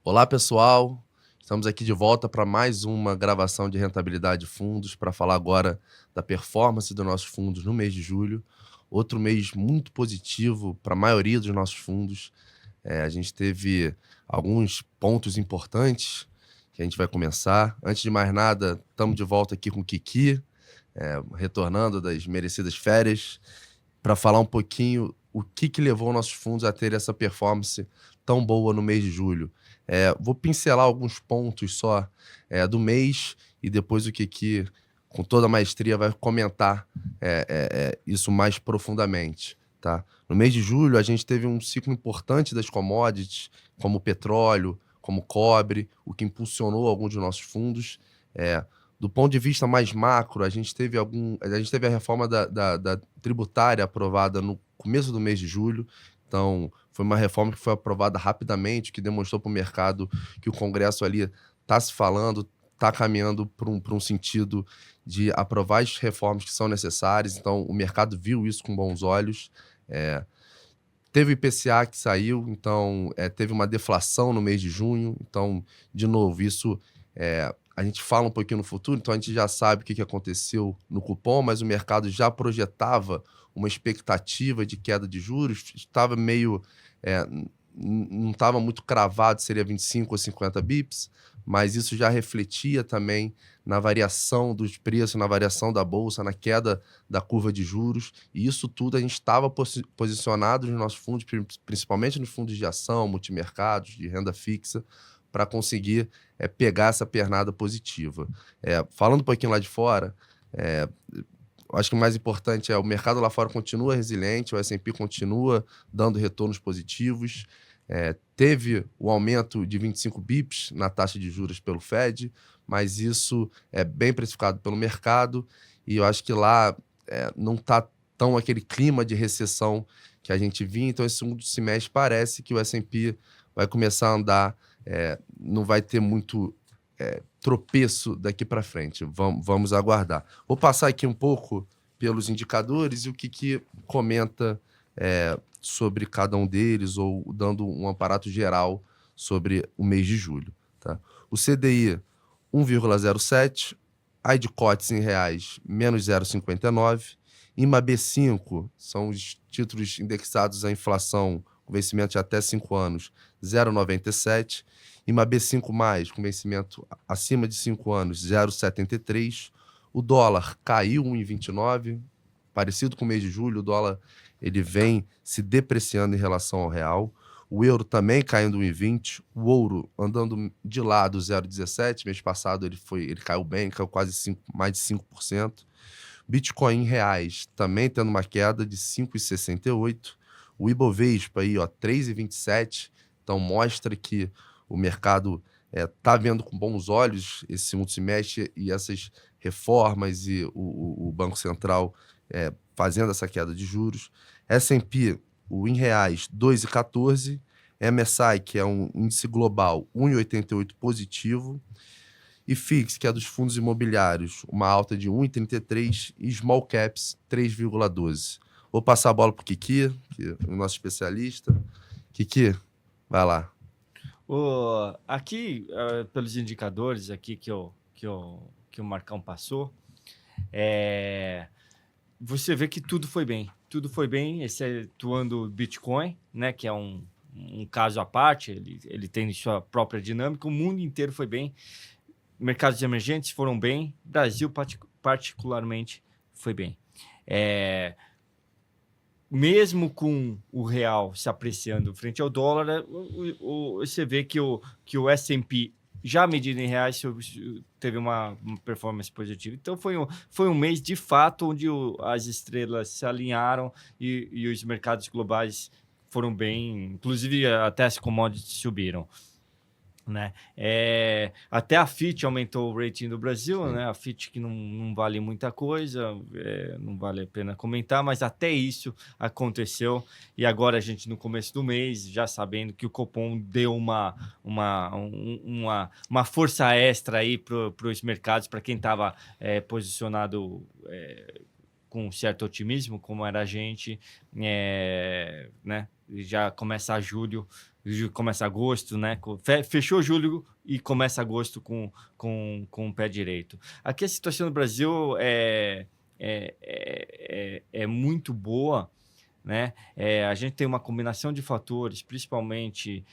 Olá, pessoal. Estamos aqui de volta para mais uma gravação de rentabilidade de fundos para falar agora da performance dos nossos fundos no mês de julho. Outro mês muito positivo para a maioria dos nossos fundos. A gente teve alguns pontos importantes que a gente vai começar. Antes de mais nada, estamos de volta aqui com o Kiki, retornando das merecidas férias, para falar um pouquinho o que levou nossos fundos a ter essa performance tão boa no mês de julho. Vou pincelar alguns pontos só do mês e depois o Kiki, com toda a maestria, vai comentar isso mais profundamente. Tá? No mês de julho, a gente teve um ciclo importante das commodities, como petróleo, como cobre, o que impulsionou alguns de nossos fundos. Do ponto de vista mais macro, a gente teve a reforma da tributária aprovada no começo do mês de julho. Então, foi uma reforma que foi aprovada rapidamente, que demonstrou para o mercado que o Congresso ali está se falando, está caminhando para um sentido de aprovar as reformas que são necessárias. Então, o mercado viu isso com bons olhos. Teve o IPCA que saiu, então teve uma deflação no mês de junho. Então, de novo, isso a gente fala um pouquinho no futuro, então a gente já sabe o que aconteceu no cupom, mas o mercado já projetava uma expectativa de queda de juros, estava meio... não estava muito cravado se seria 25 ou 50 bips, mas isso já refletia também na variação dos preços, na variação da bolsa, na queda da curva de juros, e isso tudo a gente estava posicionado nos nossos fundos, principalmente nos fundos de ação, multimercados, de renda fixa, para conseguir pegar essa pernada positiva. Falando um pouquinho lá de fora, eu acho que o mais importante o mercado lá fora continua resiliente, o S&P continua dando retornos positivos. Teve o aumento de 25 bips na taxa de juros pelo Fed, mas isso é bem precificado pelo mercado, e eu acho que lá não está tão aquele clima de recessão que a gente vinha. Então, esse segundo semestre parece que o S&P vai começar a andar, não vai ter muito tropeço daqui para frente. Vamos aguardar. Vou passar aqui um pouco pelos indicadores e o que comenta sobre cada um deles, ou dando um aparato geral sobre o mês de julho. Tá? O CDI, 1,07, Cotes em reais, menos 0,59, IMA B5, são os títulos indexados à inflação com vencimento de até 5 anos, 0,97, IMA B5+, com vencimento acima de 5 anos, 0,73. O dólar caiu 1,29, parecido com o mês de julho, o dólar ele vem se depreciando em relação ao real. O euro também caindo 1,20. O ouro andando de lado, 0,17. Mês passado ele caiu bem, caiu quase mais de 5%. Bitcoin em reais também tendo uma queda de 5,68. O Ibovespa aí, 3,27. Então mostra que o mercado está vendo com bons olhos esse segundo semestre e essas reformas e o Banco Central fazendo essa queda de juros. S&P, o em reais, 2,14. MSI, que é um índice global, 1,88 positivo. E FIX, que é dos fundos imobiliários, uma alta de 1,33. E Small Caps, 3,12. Vou passar a bola para o Kiki, que é o nosso especialista. Kiki, vai lá. Aqui, pelos indicadores aqui que o Marcão passou, você vê que tudo foi bem, excetuando o Bitcoin, né, que é um caso à parte, ele tem sua própria dinâmica. O mundo inteiro foi bem, mercados emergentes foram bem, Brasil particularmente foi bem. Mesmo com o real se apreciando frente ao dólar, você vê que o S&P, já medido em reais, teve uma performance positiva. Então, foi um mês, de fato, onde as estrelas se alinharam e os mercados globais foram bem, inclusive até as commodities subiram. Né? Até a Fitch aumentou o rating do Brasil, né? A Fitch, que não vale muita coisa, não vale a pena comentar, mas até isso aconteceu. E agora a gente, no começo do mês, já sabendo que o Copom deu uma força extra aí para os mercados, para quem estava posicionado com certo otimismo, como era a gente, né? Já começa julho, começa agosto, né? Fechou julho e começa agosto com o pé direito. Aqui a situação no Brasil é muito boa, né? A gente tem uma combinação de fatores, principalmente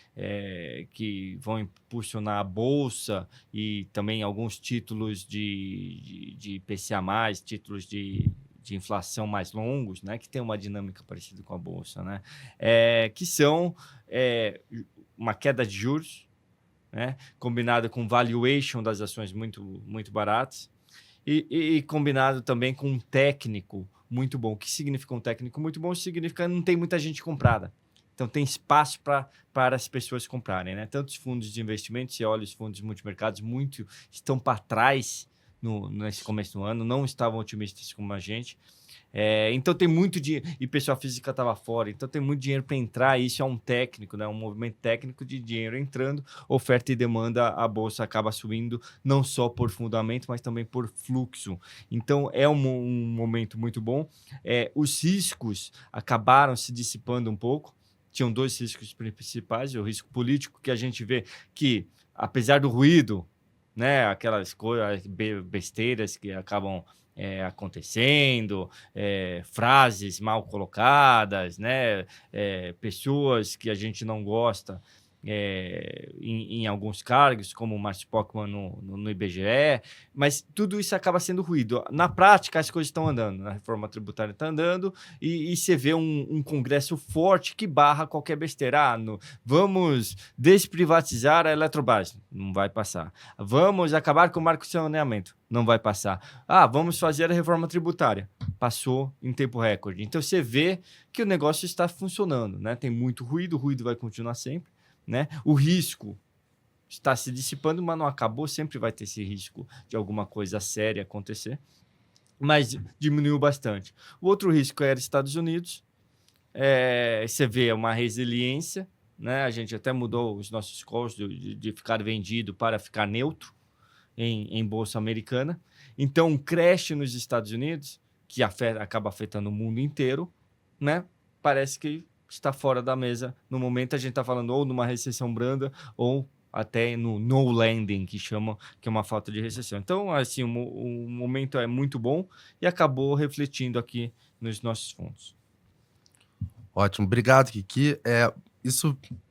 que vão impulsionar a bolsa e também alguns títulos de IPCA+, títulos de inflação mais longos, né? Que tem uma dinâmica parecida com a bolsa, né? Que são uma queda de juros, né? Combinada com valuation das ações muito, muito baratas e combinado também com um técnico muito bom. O que significa um técnico muito bom? Significa que não tem muita gente comprada. Então, tem espaço para as pessoas comprarem, né? Tanto os fundos de investimento, você olha os fundos multimercados, muito estão para trás nesse começo do ano, não estavam otimistas como a gente. Então, tem muito dinheiro, e pessoa física estava fora, então tem muito dinheiro para entrar, e isso é um técnico, né? Um movimento técnico de dinheiro entrando, oferta e demanda, a bolsa acaba subindo, não só por fundamento, mas também por fluxo. Então, é um momento muito bom. Os riscos acabaram se dissipando um pouco, tinham dois riscos principais, o risco político, que a gente vê que, apesar do ruído, né, aquelas coisas, besteiras que acabam acontecendo, frases mal colocadas, né, pessoas que a gente não gosta em alguns cargos, como o Márcio Pockmann no IBGE, mas tudo isso acaba sendo ruído. Na prática, as coisas estão andando, a reforma tributária está andando e você vê um Congresso forte que barra qualquer besteira. Vamos desprivatizar a Eletrobras, não vai passar. Vamos acabar com o marco de saneamento, não vai passar. Vamos fazer a reforma tributária. Passou em tempo recorde. Então, você vê que o negócio está funcionando, né? Tem muito ruído, o ruído vai continuar sempre, né? O risco está se dissipando, mas não acabou, sempre vai ter esse risco de alguma coisa séria acontecer, mas diminuiu bastante. O outro risco era Estados Unidos, você vê uma resiliência, né? A gente até mudou os nossos calls de ficar vendido para ficar neutro em bolsa americana. Então, um crash nos Estados Unidos, que acaba afetando o mundo inteiro, né? Parece que está fora da mesa. No momento, a gente está falando ou numa recessão branda ou até no no landing, que chamam, que é uma falta de recessão. Então, assim, o momento é muito bom e acabou refletindo aqui nos nossos fundos. Ótimo, obrigado, Kiki.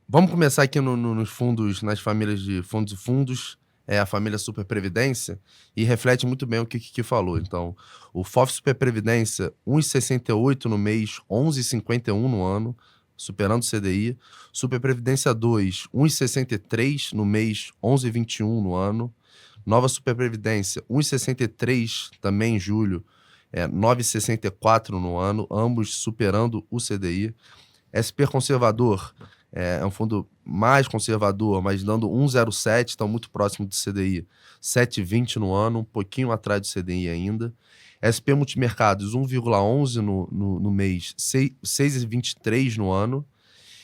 Vamos começar aqui nos fundos, nas famílias de fundos e fundos, a família Super Previdência, e reflete muito bem o que o Kiki falou. Então, o FOF Super Previdência, 1,68 no mês, 11,51 no ano, superando o CDI. Super Previdência 2, 1,63 no mês, 11,21 no ano. Nova Super Previdência, 1,63 também em julho, 9,64 no ano, ambos superando o CDI. SP Conservador é um fundo mais conservador, mas dando 1,07, então muito próximo do CDI, 7,20 no ano, um pouquinho atrás do CDI ainda. SP Multimercados, 1,11 no mês, 6,23 no ano.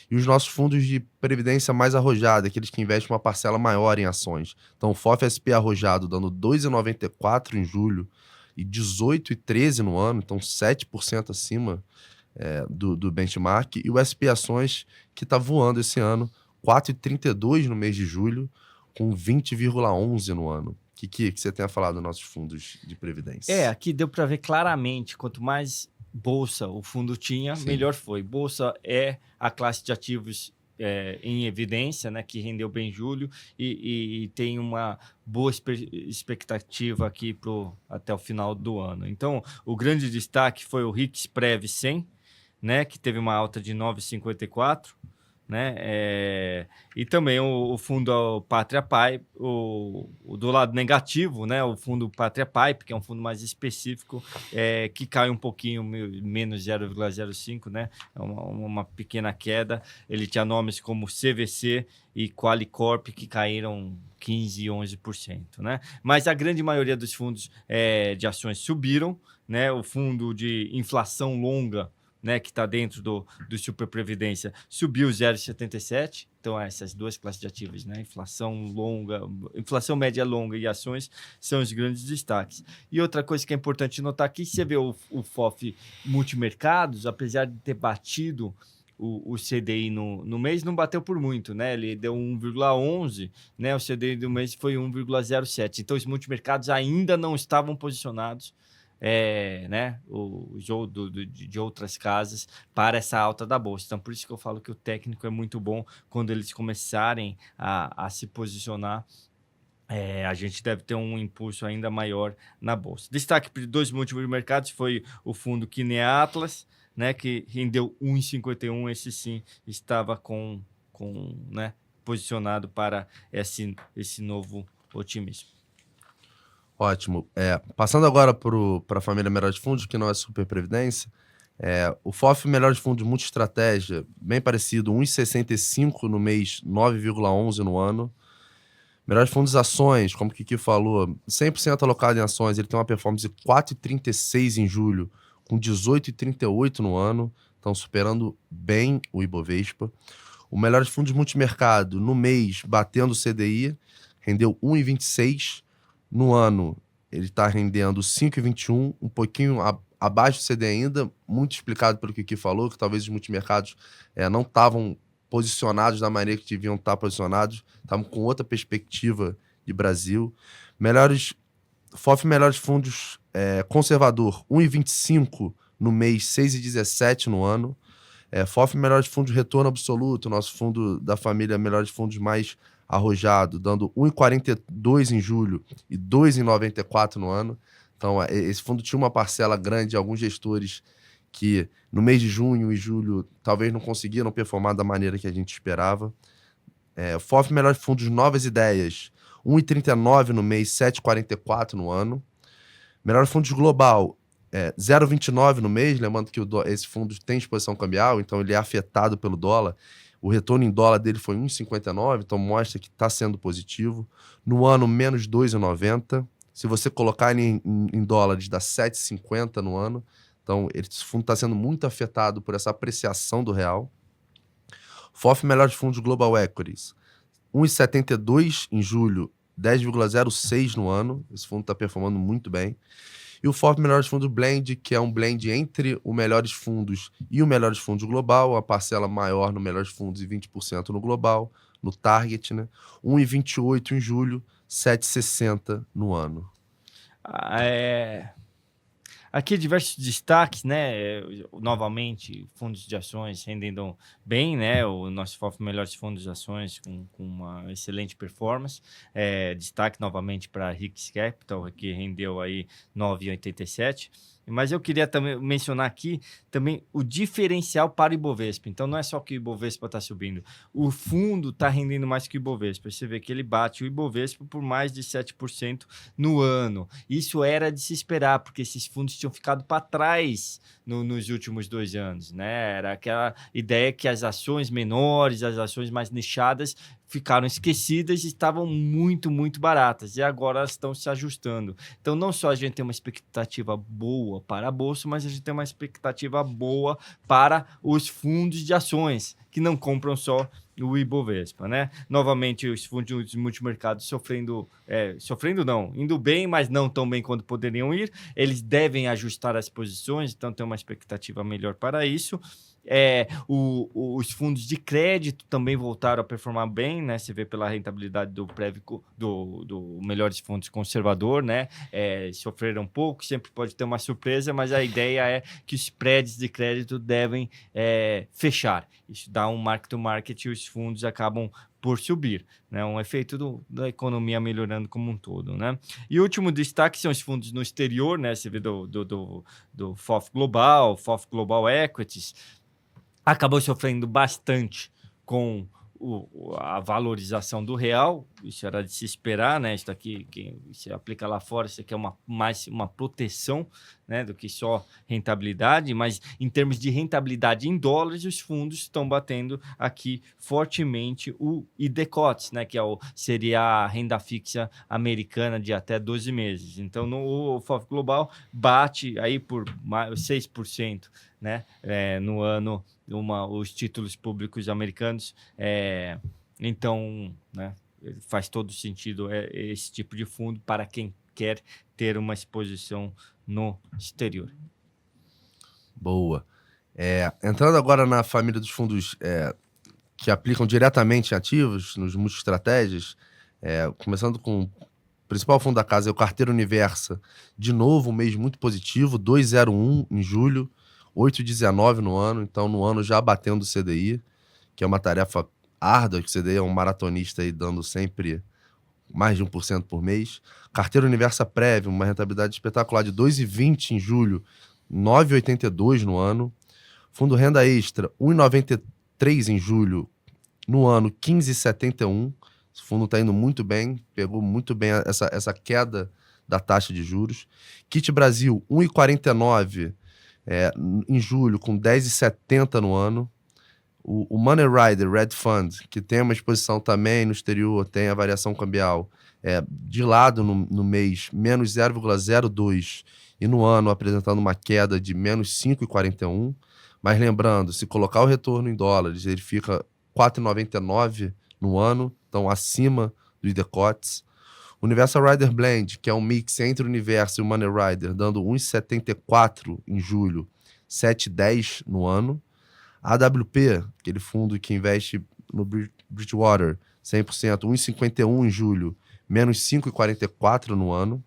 E os nossos fundos de previdência mais arrojada, aqueles que investem uma parcela maior em ações. Então, o FOF-SP arrojado dando 2,94 em julho e 18,13 no ano, então 7% acima do benchmark. E o SP Ações, que está voando esse ano, 4,32 no mês de julho, com 20,11 no ano. O que você tenha falado dos nossos fundos de previdência? Aqui deu para ver claramente, quanto mais bolsa o fundo tinha, Sim. melhor foi. Bolsa é a classe de ativos em evidência, né, que rendeu bem em julho e tem uma boa expectativa aqui até o final do ano. Então, o grande destaque foi o RIX Prev 100, né, que teve uma alta de 9,54, né? E também o fundo Pátria Pipe, do lado negativo, né? O fundo Pátria Pipe, que é um fundo mais específico, que cai um pouquinho, menos 0,05, né? É uma pequena queda. Ele tinha nomes como CVC e Qualicorp, que caíram 15% e 11%, né? Mas a grande maioria dos fundos de ações subiram, né? O fundo de inflação longa, né, que está dentro do Super Previdência, subiu 0,77. Então, essas duas classes de ativos, né, inflação média longa e ações são os grandes destaques. E outra coisa que é importante notar aqui, você vê o FOF Multimercados, apesar de ter batido o CDI no mês, não bateu por muito, né? Ele deu 1,11, né? O CDI do mês foi 1,07. Então, os multimercados ainda não estavam posicionados, né? De outras casas para essa alta da bolsa. Então, por isso que eu falo que o técnico é muito bom quando eles começarem a se posicionar. A gente deve ter um impulso ainda maior na bolsa. Destaque para dois multimercados foi o fundo Kinea Atlas, né, que rendeu 1,51. Esse sim estava né, posicionado para esse novo otimismo. Ótimo. Passando agora para a família Melhores Fundos, que não é Super Previdência, o FOF Melhores Fundos Multiestratégia, bem parecido, 1,65 no mês, 9,11 no ano. Melhores Fundos Ações, como o Kiki falou, 100% alocado em ações, ele tem uma performance de 4,36 em julho, com 18,38 no ano, estão superando bem o Ibovespa. O Melhores Fundos Multimercado, no mês, batendo o CDI, rendeu 1,26. No ano, ele está rendendo 5,21, um pouquinho abaixo do CDI ainda, muito explicado pelo que o Kiki falou, que talvez os multimercados não estavam posicionados da maneira que deviam estar posicionados, estavam com outra perspectiva de Brasil. FOF Melhores Fundos Conservador, 1,25 no mês, 6,17 no ano. FOF Melhores Fundos Retorno Absoluto, nosso fundo da família Melhores Fundos mais arrojado, dando 1,42 em julho e 2,94 no ano. Então, esse fundo tinha uma parcela grande de alguns gestores que no mês de junho e julho talvez não conseguiram performar da maneira que a gente esperava. FOF Melhores Fundos Novas Ideias, 1,39 no mês, 7,44 no ano. Melhores Fundos Global, 0,29 no mês, lembrando que esse fundo tem exposição cambial, então ele é afetado pelo dólar. O retorno em dólar dele foi 1,59, então mostra que está sendo positivo. No ano, menos 2,90. Se você colocar ele em dólares, dá 7,50 no ano. Então, esse fundo está sendo muito afetado por essa apreciação do real. FOF Melhores Fundos Global Equities, 1,72 em julho, 10,06 no ano. Esse fundo está performando muito bem. E o FOF Melhores Fundos Blend, que é um blend entre o Melhores Fundos e o Melhores Fundos Global, a parcela maior no Melhores Fundos e 20% no Global, no Target, né? 1,28 em julho, 7,60 no ano. Aqui diversos destaques, né? Novamente, fundos de ações rendendo bem, né? O nosso FOF Melhores Fundos de Ações com uma excelente performance. Destaque novamente para a Rix Capital, que rendeu aí 9,87. Mas eu queria também mencionar aqui também o diferencial para o Ibovespa. Então, não é só que o Ibovespa está subindo. O fundo está rendendo mais que o Ibovespa. Você vê que ele bate o Ibovespa por mais de 7% no ano. Isso era de se esperar, porque esses fundos tinham ficado para trás nos últimos 2 anos, né? Era aquela ideia que as ações menores, as ações mais nichadas, ficaram esquecidas e estavam muito, muito baratas. E agora elas estão se ajustando. Então, não só a gente tem uma expectativa boa para a Bolsa, mas a gente tem uma expectativa boa para os fundos de ações, que não compram só o Ibovespa, né? Novamente, os fundos multimercados sofrendo não, indo bem, mas não tão bem quanto poderiam ir. Eles devem ajustar as posições, então tem uma expectativa melhor para isso. Os fundos de crédito também voltaram a performar bem, né? Você vê pela rentabilidade do Melhores Fundos Conservador, né? Sofreram um pouco, sempre pode ter uma surpresa, mas a ideia é que os spreads de crédito devem fechar. Isso dá um mark-to-market e os fundos acabam por subir, né? Um efeito da economia melhorando como um todo, né? E o último destaque são os fundos no exterior, né? Você vê do FOF Global, FOF Global Equities, acabou sofrendo bastante com a valorização do real. Isso era de se esperar, né? Isso aqui, que se aplica lá fora, isso aqui é mais uma proteção, né, do que só rentabilidade, mas em termos de rentabilidade em dólares, os fundos estão batendo aqui fortemente o IDCOTS, né, que seria a renda fixa americana de até 12 meses. Então, o FOF Global bate aí por 6%, né, no ano, os títulos públicos americanos. Então, né, faz todo sentido esse tipo de fundo para quem quer ter uma exposição no exterior. Boa. Entrando agora na família dos fundos que aplicam diretamente em ativos, nos multi-estratégias, começando com o principal fundo da casa, é o Carteira Universa. De novo, um mês muito positivo, 2,01 em julho, 8,19 no ano. Então, no ano já batendo o CDI, que é uma tarefa árdua, que o CDI é um maratonista aí dando sempre mais de 1% por mês. Carteira Universa Prévia, uma rentabilidade espetacular de 2,20 em julho, 9,82 no ano. Fundo Renda Extra, 1,93 em julho, no ano, 15,71. Esse fundo está indo muito bem, pegou muito bem essa queda da taxa de juros. Kit Brasil, 1,49 em julho, com 10,70 no ano. O Money Rider Red Fund, que tem uma exposição também no exterior, tem a variação cambial, de lado no mês, menos 0,02, e no ano apresentando uma queda de menos 5,41. Mas lembrando, se colocar o retorno em dólares, ele fica 4,99 no ano, então acima do IDCOTS. Universal Rider Blend, que é um mix entre o Universo e o Money Rider, dando 1,74 em julho, 7,10 no ano. AWP, aquele fundo que investe no Bridgewater, 100%, 1,51 em julho, menos 5,44 no ano.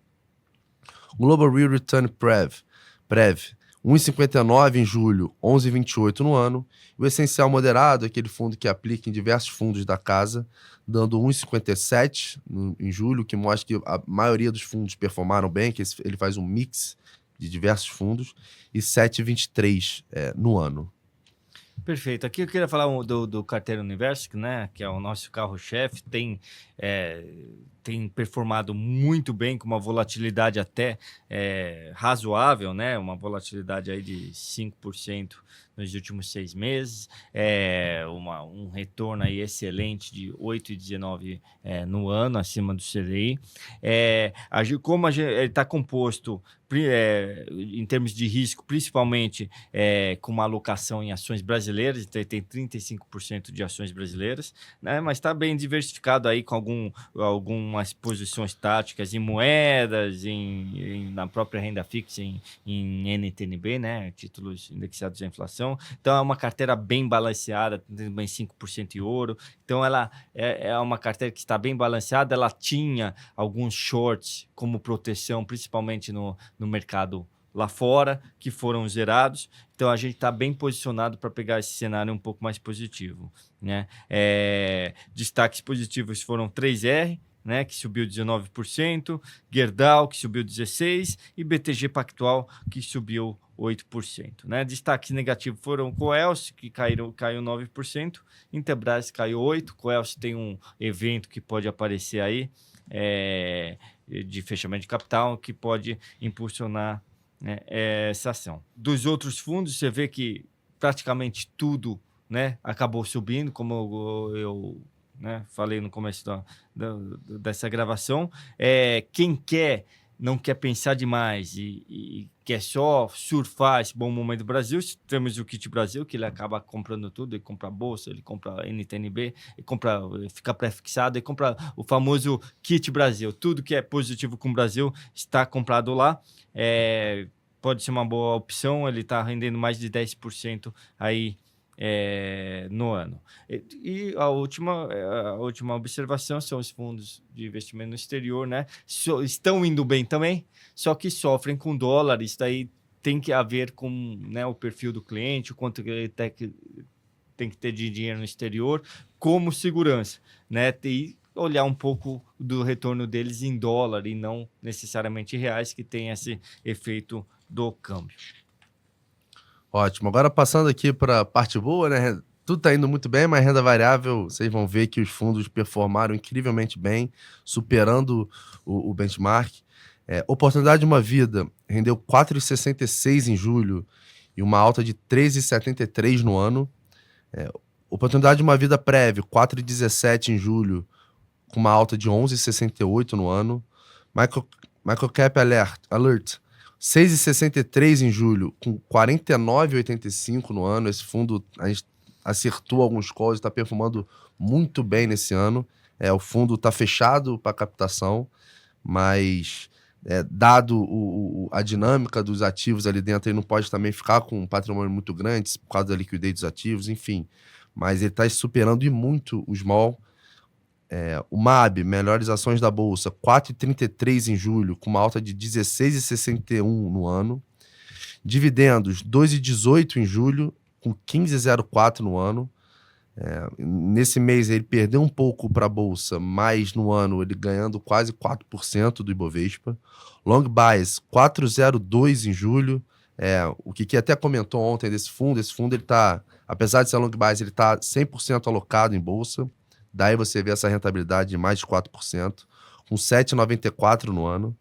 Global Real Return Prev, 1,59 em julho, 11,28 no ano. O Essencial Moderado, aquele fundo que aplica em diversos fundos da casa, dando 1,57 em julho, que mostra que a maioria dos fundos performaram bem, que ele faz um mix de diversos fundos, e 7,23 no ano. Perfeito. Aqui eu queria falar do Carteira Universo, né, que é o nosso carro-chefe, tem performado muito bem, com uma volatilidade até razoável, né, uma volatilidade aí de 5% nos últimos 6 meses, um retorno aí excelente de 8,19 no ano, acima do CDI. Como ele está composto em termos de risco, principalmente com uma alocação em ações brasileiras, então tem 35% de ações brasileiras, né? Mas está bem diversificado aí com algumas posições táticas em moedas, na própria renda fixa, em NTNB, né? Títulos indexados à inflação. Então é uma carteira bem balanceada, tem bem 5% em ouro. Então ela é uma carteira que está bem balanceada. Ela tinha alguns shorts como proteção, principalmente no mercado lá fora, que foram zerados. Então a gente está bem posicionado para pegar esse cenário um pouco mais positivo, né? Destaques positivos foram 3R, né, que subiu 19%, Gerdau, que subiu 16%, e BTG Pactual, que subiu 8%. Né? Destaques negativos foram Coelce, que caiu 9%, Intelbras caiu 8%, Coelce tem um evento que pode aparecer aí, de fechamento de capital, que pode impulsionar, né, essa ação. Dos outros fundos, você vê que praticamente tudo, né, acabou subindo, como eu né, falei no começo dessa gravação. Quem não quer pensar demais e quer só surfar esse bom momento do Brasil, temos o Kit Brasil, que ele acaba comprando tudo, ele compra a bolsa, ele compra NTNB, ele fica pré-fixado, ele compra o famoso Kit Brasil. Tudo que é positivo com o Brasil está comprado lá. Pode ser uma boa opção, ele está rendendo mais de 10% aí no ano. E a última observação são os fundos de investimento no exterior, né? Estão indo bem também, só que sofrem com dólar. Isso daí tem que haver com, né, o perfil do cliente, o quanto ele tem que ter de dinheiro no exterior como segurança, né? E olhar um pouco do retorno deles em dólar e não necessariamente em reais, que tem esse efeito do câmbio. Ótimo. Agora passando aqui para a parte boa, né? Tudo está indo muito bem, mas renda variável, vocês vão ver que os fundos performaram incrivelmente bem, superando o benchmark. Oportunidade de uma Vida rendeu 4,66 em julho e uma alta de 13,73 no ano. Oportunidade de uma Vida Prévio, 4,17 em julho, com uma alta de 11,68 no ano. Microcap Alert, 6,63 em julho, com 49,85 no ano. Esse fundo, a gente acertou alguns calls e está performando muito bem nesse ano. O fundo está fechado para captação, mas dado a dinâmica dos ativos ali dentro, ele não pode também ficar com um patrimônio muito grande por causa da liquidez dos ativos, enfim. Mas ele está superando e muito o small. O MAB, melhores ações da Bolsa, 4,33 em julho, com uma alta de 16,61 no ano. Dividendos, 2,18 em julho, com 15,04 no ano. Nesse mês ele perdeu um pouco para a Bolsa, mas no ano ele ganhando quase 4% do Ibovespa. Long Bias, 4,02 em julho. O que até comentou ontem desse fundo, esse fundo ele tá, apesar de ser long bias, ele está 100% alocado em Bolsa. Daí você vê essa rentabilidade de mais de 4%, com 7,94 no ano.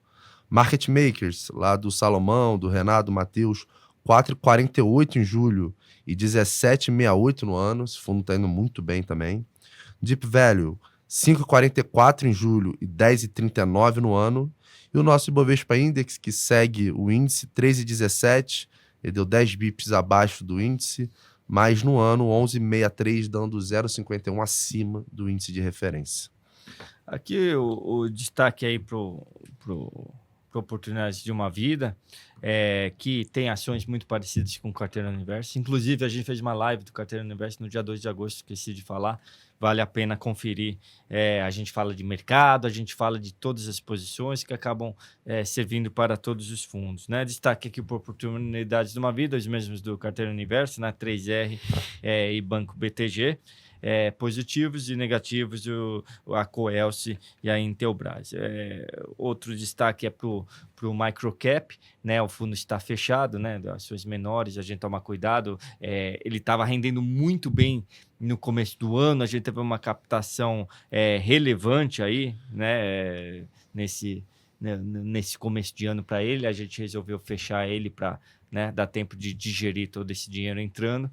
Market Makers, lá do Salomão, do Renato, do Matheus, 4,48 em julho e 17,68 no ano. Esse fundo está indo muito bem também. Deep Value, 5,44 em julho e 10,39 no ano. E o nosso Ibovespa Index, que segue o índice, 3,17, ele deu 10 bips abaixo do índice, mas no ano 11,63, dando 0,51 acima do índice de referência. Aqui o destaque aí para Oportunidades de uma Vida, que tem ações muito parecidas com o Carteira Universo. Inclusive, a gente fez uma live do Carteira Universo no dia 2 de agosto, esqueci de falar. Vale a pena conferir. A gente fala de mercado, a gente fala de todas as posições que acabam servindo para todos os fundos, né? Destaque aqui por Oportunidades de uma Vida, os mesmos do Carteira Universo, né? 3R e Banco BTG. Positivos e negativos, a Coelce e a Intelbras. Outro destaque é para o Microcap, né? O fundo está fechado, né? Ações menores, a gente toma cuidado. Ele estava rendendo muito bem no começo do ano, a gente teve uma captação relevante aí, né? Nesse começo de ano para ele, a gente resolveu fechar ele para, né, dar tempo de digerir todo esse dinheiro entrando.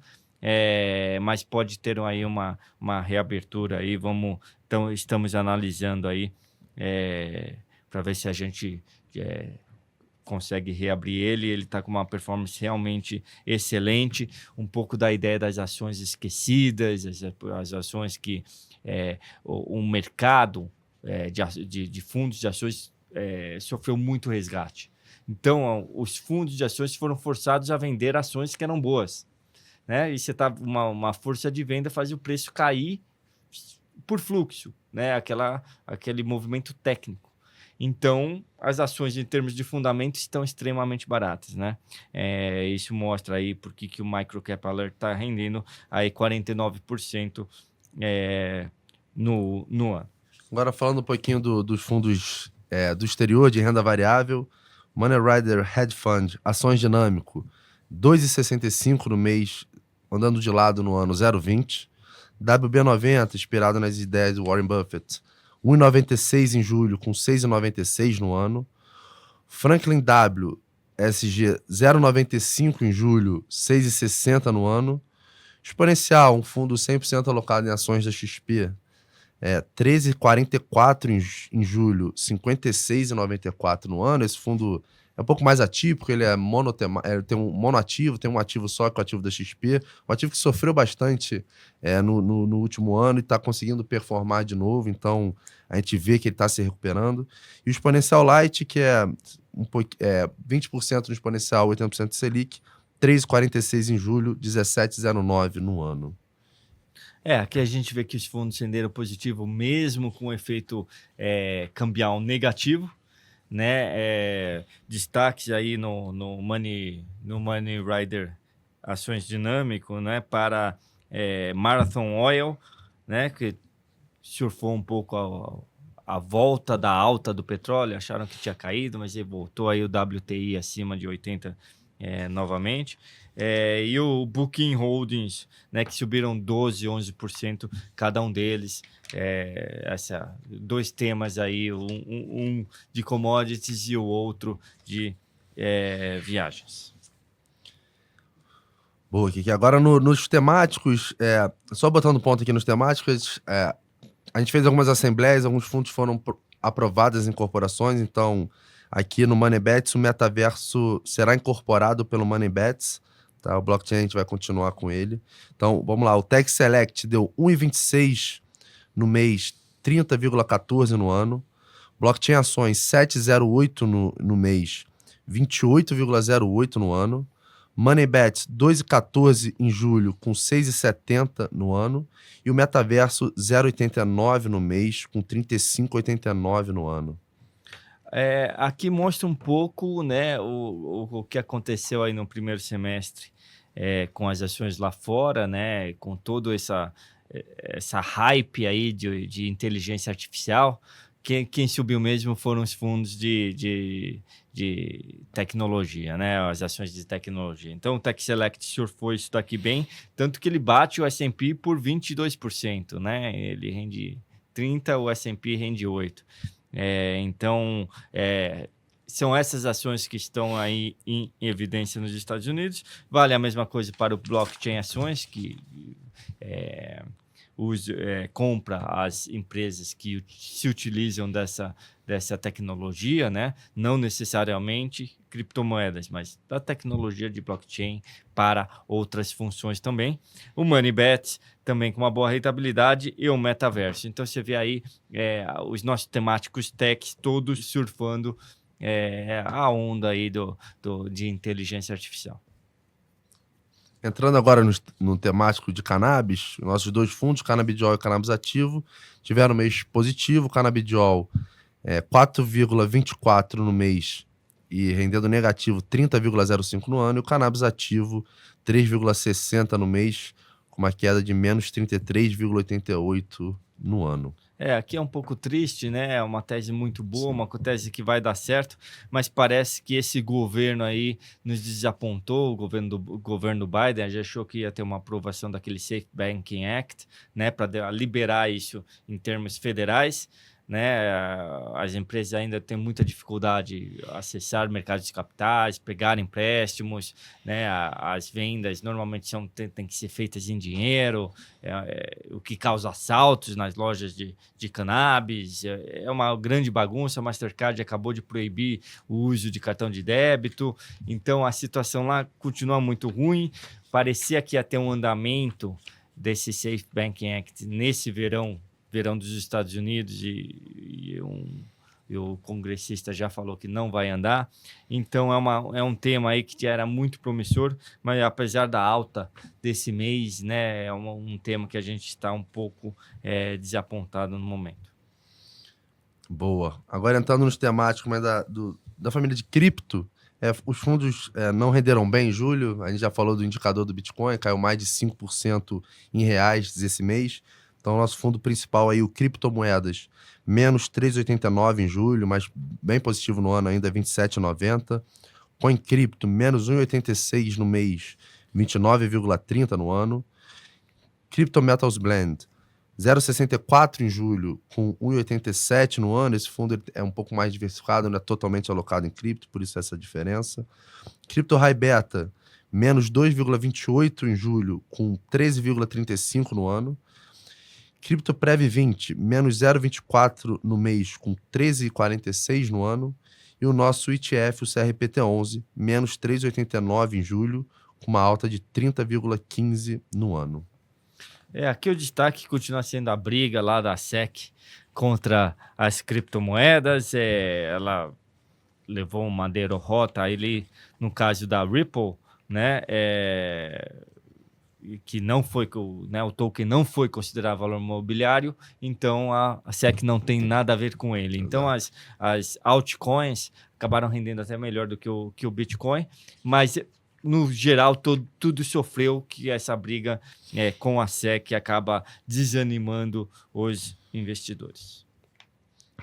Mas pode ter aí uma reabertura aí, então estamos analisando aí para ver se a gente consegue reabrir ele está com uma performance realmente excelente, um pouco da ideia das ações esquecidas, as ações que o mercado de fundos de ações sofreu muito resgate. Então, os fundos de ações foram forçados a vender ações que eram boas, né? E você tá uma força de venda faz o preço cair por fluxo, né? Aquele movimento técnico. Então, as ações em termos de fundamento estão extremamente baratas, né? Isso mostra aí por que o Microcap Alert está rendendo aí 49% no ano. Agora falando um pouquinho dos fundos do exterior de renda variável, Money Rider Hedge Fund, ações dinâmico, 2,65 no mês, andando de lado no ano 0,20. WB90, inspirado nas ideias do Warren Buffett, 1,96 em julho, com 6,96 no ano. Franklin W, SG, 0,95 em julho, 6,60 no ano. Exponencial, um fundo 100% alocado em ações da XP, 13,44 em julho, 56,94 no ano. Esse fundo é um pouco mais atípico, ele tem um monoativo, tem um ativo só, que é o ativo da XP, um ativo que sofreu bastante no último ano e está conseguindo performar de novo, então a gente vê que ele está se recuperando. E o Exponencial Light, que é 20% no Exponencial, 80% de Selic, 3,46 em julho, 17,09 no ano. Aqui a gente vê que os fundos renderam positivo, mesmo com efeito cambial negativo, né? Destaques aí no Money Rider Ações Dinâmico, né? Para Marathon Oil, né? Que surfou um pouco a volta da alta do petróleo, acharam que tinha caído, mas ele voltou aí o WTI acima de 80 novamente. E o Booking Holdings, né, que subiram 12%, 11% cada um deles. Dois temas aí, um de commodities e o outro de viagens. Boa, Kiki. Agora nos temáticos, só botando ponto aqui nos temáticos, a gente fez algumas assembleias, alguns fundos foram aprovados em corporações, então aqui no MoneyBets o metaverso será incorporado pelo MoneyBets, tá? O blockchain a gente vai continuar com ele. Então, vamos lá, o Tech Select deu 1,26 no mês, 30,14 no ano. Blockchain Ações 7,08 no mês, 28,08 no ano. MoneyBets 2,14 em julho, com 6,70 no ano. E o Metaverso 0,89 no mês, com 35,89 no ano. Aqui mostra um pouco, né, o que aconteceu aí no primeiro semestre com as ações lá fora, né, com toda essa hype aí de inteligência artificial. Quem subiu mesmo foram os fundos de tecnologia, né? As ações de tecnologia. Então, o Tech Select surfou isso daqui bem, tanto que ele bate o S&P por 22%, né? Ele rende 30%, o S&P rende 8%. Então, são essas ações que estão aí em evidência nos Estados Unidos. Vale a mesma coisa para o blockchain ações, que compra as empresas que se utilizam dessa tecnologia, né? Não necessariamente criptomoedas, mas da tecnologia de blockchain para outras funções também. O MoneyBet também com uma boa rentabilidade e o metaverso. Então você vê aí os nossos temáticos techs todos surfando a onda aí de inteligência artificial. Entrando agora no temático de cannabis, nossos dois fundos, Cannabidiol e Cannabis Ativo, tiveram um mês positivo. Cannabidiol 4,24 no mês e rendendo negativo 30,05 no ano. E o Cannabis Ativo 3,60 no mês, com uma queda de menos 33,88 no ano. Aqui é um pouco triste, né? É uma tese muito boa, uma tese que vai dar certo, mas parece que esse governo aí nos desapontou, o governo Biden já achou que ia ter uma aprovação daquele Safe Banking Act, né? Para liberar isso em termos federais, né? As empresas ainda têm muita dificuldade de acessar mercados de capitais, pegar empréstimos, né? As vendas normalmente têm que ser feitas em dinheiro, o que causa assaltos nas lojas de cannabis. É uma grande bagunça. A Mastercard acabou de proibir o uso de cartão de débito, então a situação lá continua muito ruim. Parecia que ia ter um andamento desse Safe Banking Act nesse verão dos Estados Unidos e o congressista já falou que não vai andar. Então é um tema aí que era muito promissor, mas apesar da alta desse mês, né, é um tema que a gente está um pouco desapontado no momento. Boa. Agora entrando nos temáticos mas da família de cripto, os fundos não renderam bem em julho. A gente já falou do indicador do Bitcoin, caiu mais de 5% em reais esse mês. Então, o nosso fundo principal aí, o Criptomoedas, menos 3,89 em julho, mas bem positivo no ano ainda, 27,90. CoinCrypto, menos 1,86 no mês, 29,30 no ano. Crypto Metals Blend, 0,64 em julho, com 1,87 no ano. Esse fundo é um pouco mais diversificado, não é totalmente alocado em cripto, por isso essa diferença. Crypto High Beta, menos 2,28 em julho, com 13,35 no ano. Crypto Prev 20, menos 0,24 no mês, com 13,46 no ano. E o nosso ETF, o CRPT11, menos 3,89 em julho, com uma alta de 30,15 no ano. Aqui o destaque continua sendo a briga lá da SEC contra as criptomoedas. Ela levou uma derrota ali no caso da Ripple, né? Que não foi, né, o token não foi considerado valor imobiliário, então a SEC não tem nada a ver com ele. Então as altcoins acabaram rendendo até melhor do que o Bitcoin, mas no geral tudo sofreu que essa briga com a SEC acaba desanimando os investidores.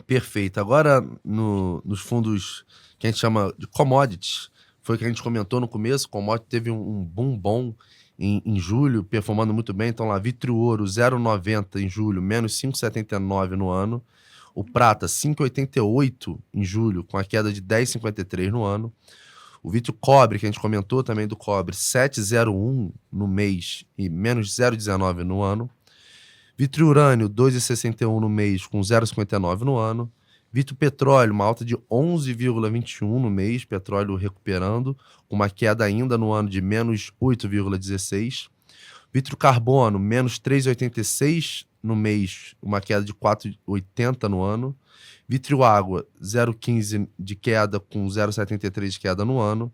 Perfeito. Agora nos fundos que a gente chama de commodities, foi o que a gente comentou no começo, o commodity teve um boom bom em julho, performando muito bem. Então lá, Vitrio Ouro 0,90 em julho, menos 5,79 no ano. O prata 5,88 em julho, com a queda de 10,53 no ano. O Vitrio Cobre, que a gente comentou também do cobre, 7,01 no mês e menos 0,19 no ano. Vitrio Urânio 2,61 no mês, com 0,59 no ano. Vitrio Petróleo, uma alta de 11,21 no mês, petróleo recuperando, com uma queda ainda no ano de menos 8,16. Vitrio Carbono, menos 3,86 no mês, uma queda de 4,80 no ano. Vitrio Água, 0,15 de queda, com 0,73 de queda no ano.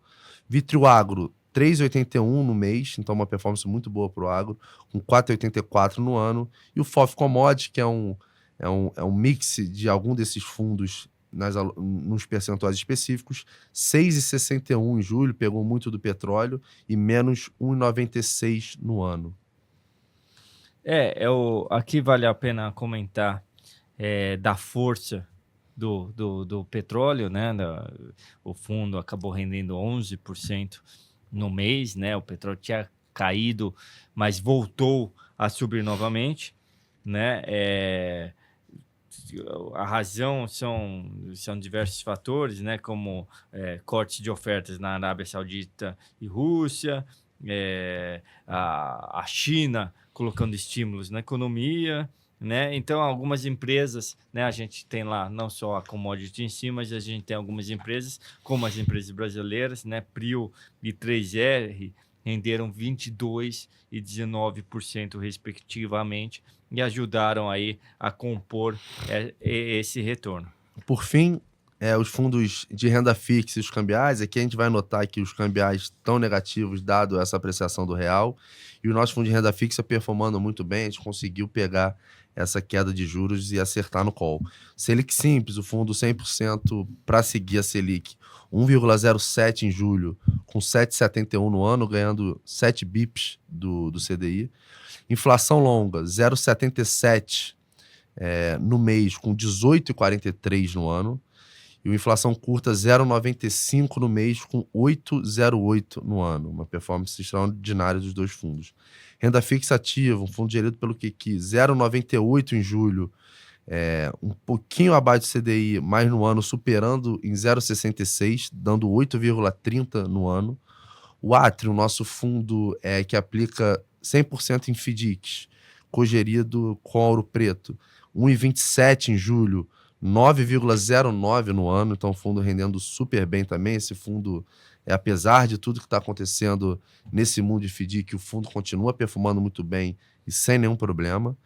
Vitrio Agro, 3,81 no mês, então uma performance muito boa para o agro, com 4,84 no ano. E o FOF Commodity, que é um mix de algum desses fundos nos percentuais específicos, 6,61 em julho, pegou muito do petróleo, e menos 1,96 no ano. Aqui vale a pena comentar da força do petróleo, né? O fundo acabou rendendo 11% no mês, né? O petróleo tinha caído, mas voltou a subir novamente, né? A razão são diversos fatores, né? Como cortes de ofertas na Arábia Saudita e Rússia, a China colocando estímulos na economia, né? Então, algumas empresas, né? A gente tem lá não só a commodity em si, mas a gente tem algumas empresas, como as empresas brasileiras, né? Prio e 3R renderam 22% e 19%, respectivamente, e ajudaram aí a compor esse retorno. Por fim, os fundos de renda fixa e os cambiais, aqui a gente vai notar que os cambiais estão negativos, dado essa apreciação do real, e o nosso fundo de renda fixa performando muito bem, a gente conseguiu pegar essa queda de juros e acertar no call. Selic Simples, o fundo 100% para seguir a Selic, 1,07 em julho, com 7,71 no ano, ganhando 7 bips do CDI. Inflação longa, 0,77 no mês, com 18,43 no ano. E o inflação curta 0,95 no mês, com 8,08 no ano. Uma performance extraordinária dos dois fundos. Renda fixa ativa, um fundo gerido pelo QQ, 0,98 em julho, um pouquinho abaixo do CDI, mas no ano superando em 0,66, dando 8,30 no ano. O Atrium, nosso fundo que aplica 100% em FDICs, cogerido com Ouro Preto, 1,27 em julho, 9,09 no ano, então o fundo rendendo super bem também. Esse fundo, apesar de tudo que está acontecendo nesse mundo de FDIC, o fundo continua performando muito bem e sem nenhum problema.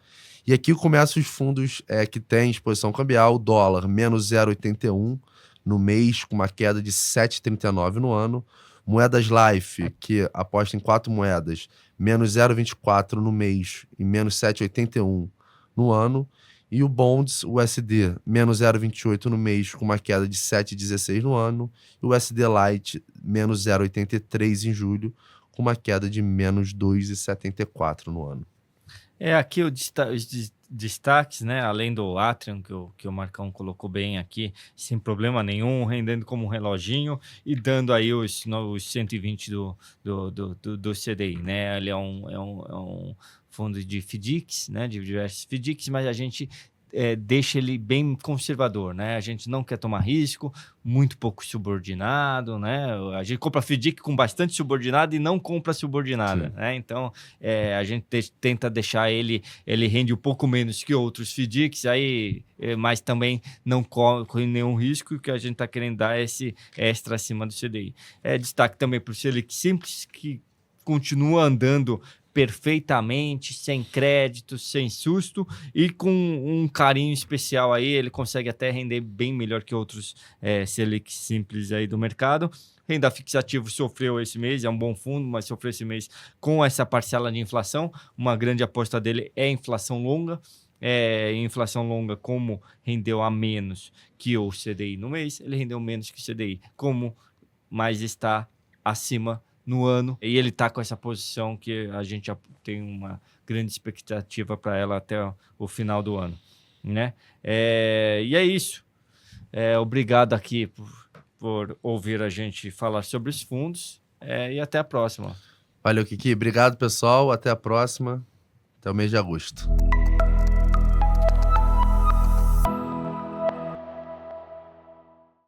E aqui começam os fundos que têm exposição cambial. O dólar, menos 0,81 no mês, com uma queda de 7,39 no ano. Moedas Life, que aposta em 4 moedas, menos 0,24 no mês e menos 7,81 no ano. E o Bonds, o USD, menos 0,28 no mês, com uma queda de 7,16 no ano. E o USD Lite, menos 0,83 em julho, com uma queda de menos 2,74 no ano. Aqui os destaques, né? Além do Atrium, que o Marcão colocou bem aqui, sem problema nenhum, rendendo como um reloginho e dando aí os 120 do CDI, né? Ele é um fundo de FDICs, né? De diversos FDICs, mas a gente deixa ele bem conservador, né? A gente não quer tomar risco, muito pouco subordinado, né? A gente compra FDIC com bastante subordinado e não compra subordinada, né? Então, a gente tenta deixar ele rende um pouco menos que outros FDICs, mas também não corre nenhum risco, que a gente está querendo dar esse extra acima do CDI. Destaque também para o Selic Simples, que continua andando perfeitamente, sem crédito, sem susto e com um carinho especial aí, ele consegue até render bem melhor que outros Selic Simples aí do mercado. Renda fixa ativo sofreu esse mês, é um bom fundo, mas sofreu esse mês com essa parcela de inflação. Uma grande aposta dele é inflação longa. Inflação longa, como rendeu a menos que o CDI no mês, ele rendeu menos que o CDI, mas está acima no ano, e ele está com essa posição que a gente já tem uma grande expectativa para ela até o final do ano, né? E é isso. Obrigado aqui por por ouvir a gente falar sobre os fundos e até a próxima. Valeu, Kiki. Obrigado, pessoal. Até a próxima. Até o mês de agosto.